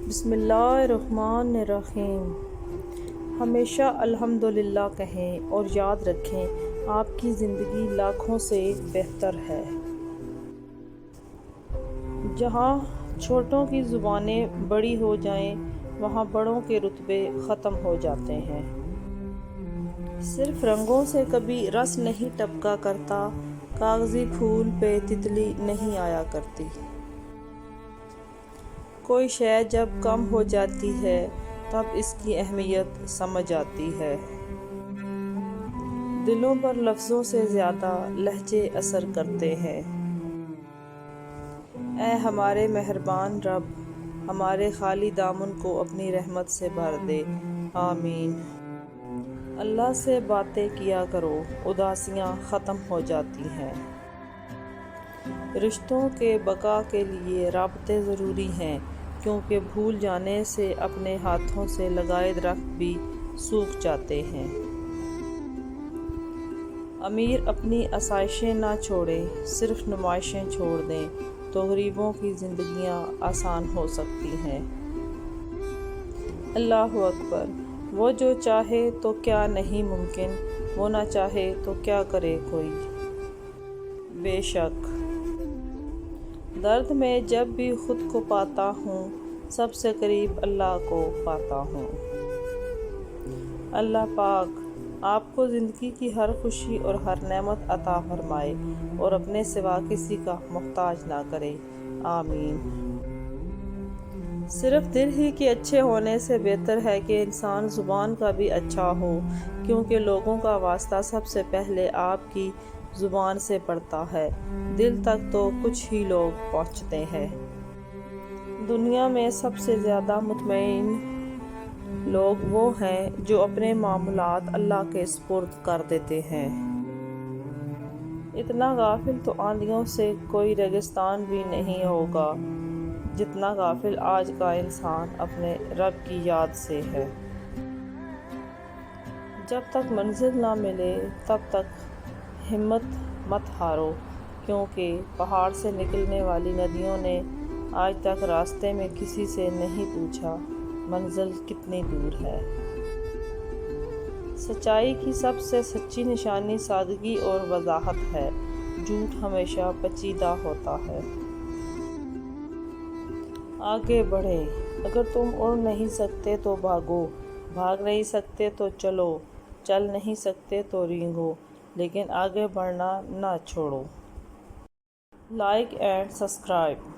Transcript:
بسم اللہ الرحمن الرحیم۔ ہمیشہ الحمدللہ کہیں اور یاد رکھیں آپ کی زندگی لاکھوں سے بہتر ہے۔ جہاں چھوٹوں کی زبانیں بڑی ہو جائیں وہاں بڑوں کے رتبے ختم ہو جاتے ہیں۔ صرف رنگوں سے کبھی رس نہیں ٹپکا کرتا، کاغذی پھول پہ تتلی نہیں آیا کرتی۔ کوئی شے جب کم ہو جاتی ہے تب اس کی اہمیت سمجھ آتی ہے۔ دلوں پر لفظوں سے زیادہ لہجے اثر کرتے ہیں۔ اے ہمارے مہربان رب، ہمارے خالی دامن کو اپنی رحمت سے بھر دے، آمین۔ اللہ سے باتیں کیا کرو، اداسیاں ختم ہو جاتی ہیں۔ رشتوں کے بقا کے لیے رابطے ضروری ہیں، کیونکہ بھول جانے سے اپنے ہاتھوں سے لگائے درخت بھی سوکھ جاتے ہیں۔ امیر اپنی آسائشیں نہ چھوڑیں، صرف نمائشیں چھوڑ دیں تو غریبوں کی زندگیاں آسان ہو سکتی ہیں۔ اللہ اکبر۔ وہ جو چاہے تو کیا نہیں ممکن، وہ نہ چاہے تو کیا کرے کوئی۔ بے شک درد میں جب بھی خود کو پاتا ہوں، سب سے قریب اللہ کو پاتا ہوں۔ اللہ پاک آپ کو زندگی کی ہر خوشی اور ہر نعمت عطا فرمائے اور اپنے سوا کسی کا محتاج نہ کرے، آمین۔ صرف دل ہی کے اچھے ہونے سے بہتر ہے کہ انسان زبان کا بھی اچھا ہو، کیونکہ لوگوں کا واسطہ سب سے پہلے آپ کی زبان سے پڑتا ہے، دل تک تو کچھ ہی لوگ پہنچتے ہیں۔ دنیا میں سب سے زیادہ مطمئن لوگ وہ ہیں جو اپنے معاملات اللہ کے سپرد کر دیتے ہیں۔ اتنا غافل تو آندھیوں سے کوئی ریگستان بھی نہیں ہوگا جتنا غافل آج کا انسان اپنے رب کی یاد سے ہے۔ جب تک منزل نہ ملے تب تک ہمت مت ہارو، کیونکہ پہاڑ سے نکلنے والی ندیوں نے آج تک راستے میں کسی سے نہیں پوچھا منزل کتنی دور ہے۔ سچائی کی سب سے سچی نشانی سادگی اور وضاحت ہے، جھوٹ ہمیشہ پیچیدہ ہوتا ہے۔ آگے بڑھیں، اگر تم اڑ نہیں سکتے تو بھاگو، بھاگ نہیں سکتے تو چلو، چل نہیں سکتے تو رینگو، لیکن آگے بڑھنا نہ چھوڑو۔ Like and subscribe.